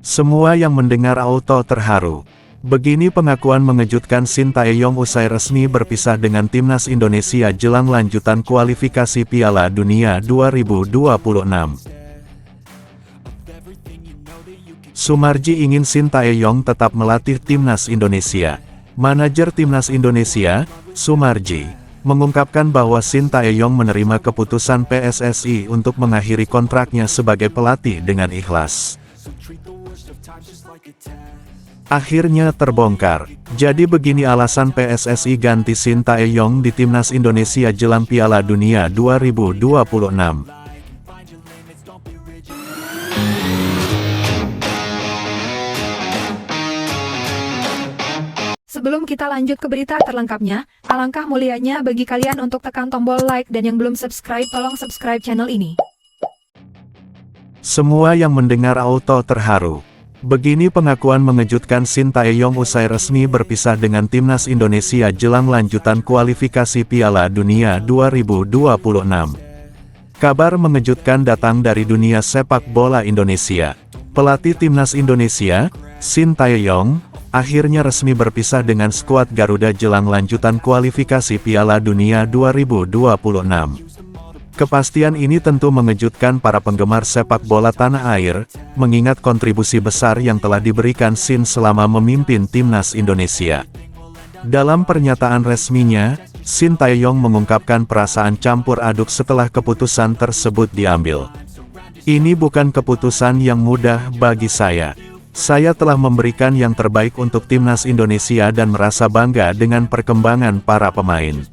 Semua yang mendengar auto terharu. Begini pengakuan mengejutkan Shin Tae-yong usai resmi berpisah dengan timnas Indonesia jelang lanjutan kualifikasi Piala Dunia 2026. Sumarji ingin Shin Tae-yong tetap melatih timnas Indonesia. Manajer timnas Indonesia, Sumarji, mengungkapkan bahwa Shin Tae-yong menerima keputusan PSSI untuk mengakhiri kontraknya sebagai pelatih dengan ikhlas. Akhirnya terbongkar. Jadi begini alasan PSSI ganti Shin Tae-yong di timnas Indonesia jelang Piala Dunia 2026. Sebelum kita lanjut ke berita terlengkapnya, alangkah mulianya bagi kalian untuk tekan tombol like dan yang belum subscribe tolong subscribe channel ini. Semua yang mendengar auto terharu. Begini pengakuan mengejutkan Shin Tae-yong usai resmi berpisah dengan timnas Indonesia jelang lanjutan kualifikasi Piala Dunia 2026. Kabar mengejutkan datang dari dunia sepak bola Indonesia. Pelatih timnas Indonesia, Shin Tae-yong, akhirnya resmi berpisah dengan skuad Garuda jelang lanjutan kualifikasi Piala Dunia 2026. Kepastian ini tentu mengejutkan para penggemar sepak bola tanah air, mengingat kontribusi besar yang telah diberikan Shin selama memimpin timnas Indonesia. Dalam pernyataan resminya, Shin Tae-yong mengungkapkan perasaan campur aduk setelah keputusan tersebut diambil. Ini bukan keputusan yang mudah bagi saya. Saya telah memberikan yang terbaik untuk timnas Indonesia dan merasa bangga dengan perkembangan para pemain.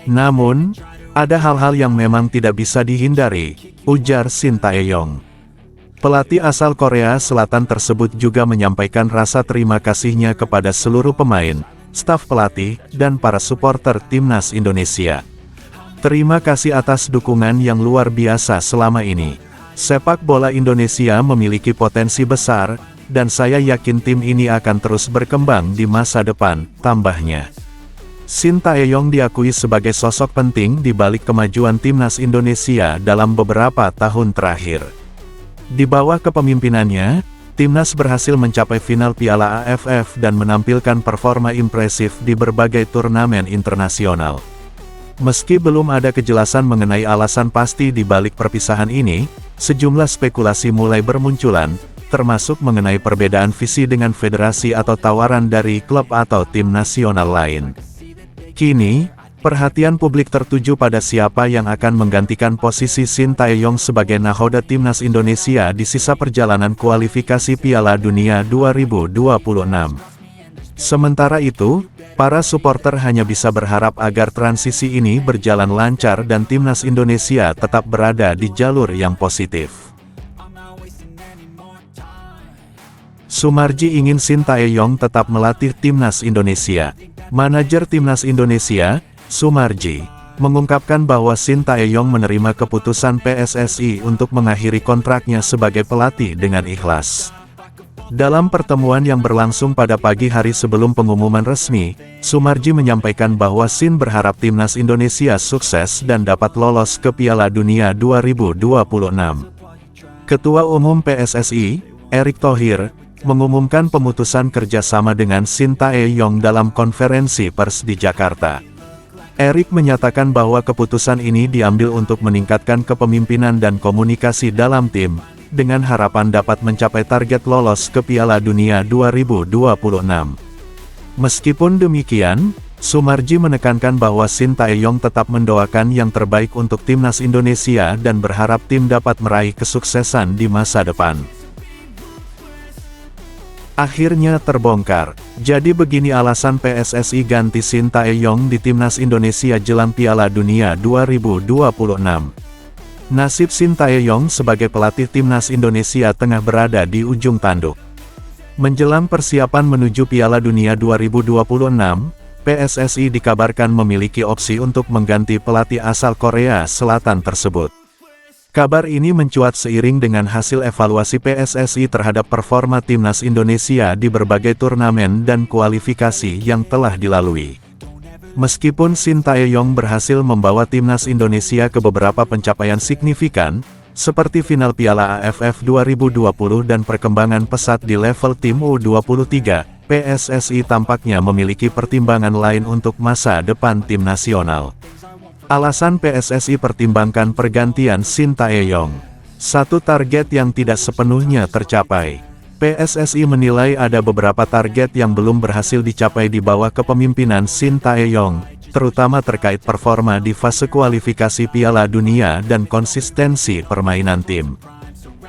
Namun, ada hal-hal yang memang tidak bisa dihindari, ujar Shin Tae-yong. Pelatih asal Korea Selatan tersebut juga menyampaikan rasa terima kasihnya kepada seluruh pemain, staf pelatih, dan para supporter timnas Indonesia. Terima kasih atas dukungan yang luar biasa selama ini. Sepak bola Indonesia memiliki potensi besar, dan saya yakin tim ini akan terus berkembang di masa depan, tambahnya. Shin Tae-yong diakui sebagai sosok penting di balik kemajuan timnas Indonesia dalam beberapa tahun terakhir. Di bawah kepemimpinannya, timnas berhasil mencapai final Piala AFF dan menampilkan performa impresif di berbagai turnamen internasional. Meski belum ada kejelasan mengenai alasan pasti di balik perpisahan ini, sejumlah spekulasi mulai bermunculan, termasuk mengenai perbedaan visi dengan federasi atau tawaran dari klub atau tim nasional lain. Kini, perhatian publik tertuju pada siapa yang akan menggantikan posisi Shin Tae-yong sebagai nahoda timnas Indonesia di sisa perjalanan kualifikasi Piala Dunia 2026. Sementara itu, para supporter hanya bisa berharap agar transisi ini berjalan lancar dan timnas Indonesia tetap berada di jalur yang positif. Sumarji ingin Shin Tae-yong tetap melatih timnas Indonesia. Manajer timnas Indonesia, Sumarji, mengungkapkan bahwa Shin Tae-yong menerima keputusan PSSI untuk mengakhiri kontraknya sebagai pelatih dengan ikhlas. Dalam pertemuan yang berlangsung pada pagi hari sebelum pengumuman resmi, Sumarji menyampaikan bahwa Shin berharap timnas Indonesia sukses dan dapat lolos ke Piala Dunia 2026. Ketua Umum PSSI, Erick Thohir, mengumumkan pemutusan kerjasama dengan Shin Tae-yong dalam konferensi pers di Jakarta. Erick menyatakan bahwa keputusan ini diambil untuk meningkatkan kepemimpinan dan komunikasi dalam tim, dengan harapan dapat mencapai target lolos ke Piala Dunia 2026. Meskipun demikian, Sumarji menekankan bahwa Shin Tae-yong tetap mendoakan yang terbaik untuk timnas Indonesia dan berharap tim dapat meraih kesuksesan di masa depan. Akhirnya terbongkar. Jadi begini alasan PSSI ganti Shin Tae-yong di timnas Indonesia jelang Piala Dunia 2026. Nasib Shin Tae-yong sebagai pelatih timnas Indonesia tengah berada di ujung tanduk. Menjelang persiapan menuju Piala Dunia 2026, PSSI dikabarkan memiliki opsi untuk mengganti pelatih asal Korea Selatan tersebut. Kabar ini mencuat seiring dengan hasil evaluasi PSSI terhadap performa timnas Indonesia di berbagai turnamen dan kualifikasi yang telah dilalui. Meskipun Shin Tae-yong berhasil membawa timnas Indonesia ke beberapa pencapaian signifikan, Seperti final Piala AFF 2020 dan perkembangan pesat di level tim U23, PSSI tampaknya memiliki pertimbangan lain untuk masa depan tim nasional. Alasan PSSI pertimbangkan pergantian Shin Tae-yong. Satu target yang tidak sepenuhnya tercapai. PSSI menilai ada beberapa target yang belum berhasil dicapai di bawah kepemimpinan Shin Tae-yong, terutama terkait performa di fase kualifikasi Piala Dunia dan konsistensi permainan tim.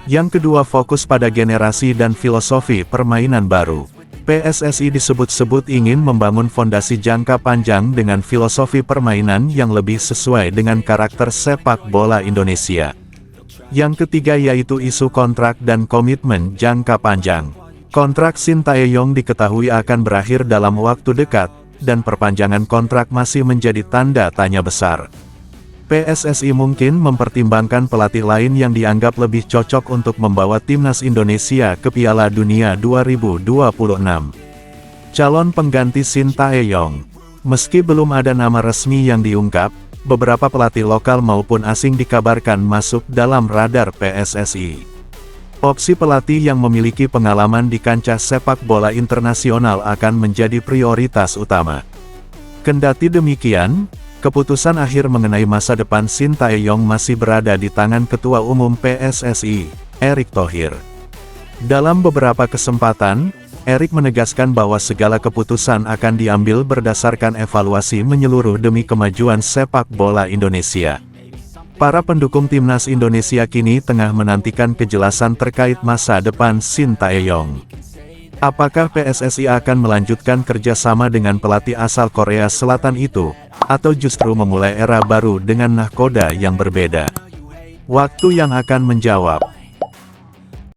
Yang kedua, fokus pada generasi dan filosofi permainan baru. PSSI disebut-sebut ingin membangun fondasi jangka panjang dengan filosofi permainan yang lebih sesuai dengan karakter sepak bola Indonesia. Yang ketiga yaitu isu kontrak dan komitmen jangka panjang. Kontrak Shin Tae-yong diketahui akan berakhir dalam waktu dekat, dan perpanjangan kontrak masih menjadi tanda tanya besar. PSSI mungkin mempertimbangkan pelatih lain yang dianggap lebih cocok untuk membawa timnas Indonesia ke Piala Dunia 2026. Calon pengganti Shin Tae-yong. Meski belum ada nama resmi yang diungkap, beberapa pelatih lokal maupun asing dikabarkan masuk dalam radar PSSI. Opsi pelatih yang memiliki pengalaman di kancah sepak bola internasional akan menjadi prioritas utama. Kendati demikian, keputusan akhir mengenai masa depan Shin Tae-yong masih berada di tangan Ketua Umum PSSI, Erick Thohir. Dalam beberapa kesempatan, Erick menegaskan bahwa segala keputusan akan diambil berdasarkan evaluasi menyeluruh demi kemajuan sepak bola Indonesia. Para pendukung timnas Indonesia kini tengah menantikan kejelasan terkait masa depan Shin Tae-yong. Apakah PSSI akan melanjutkan kerjasama dengan pelatih asal Korea Selatan itu, atau justru memulai era baru dengan nahkoda yang berbeda? Waktu yang akan menjawab.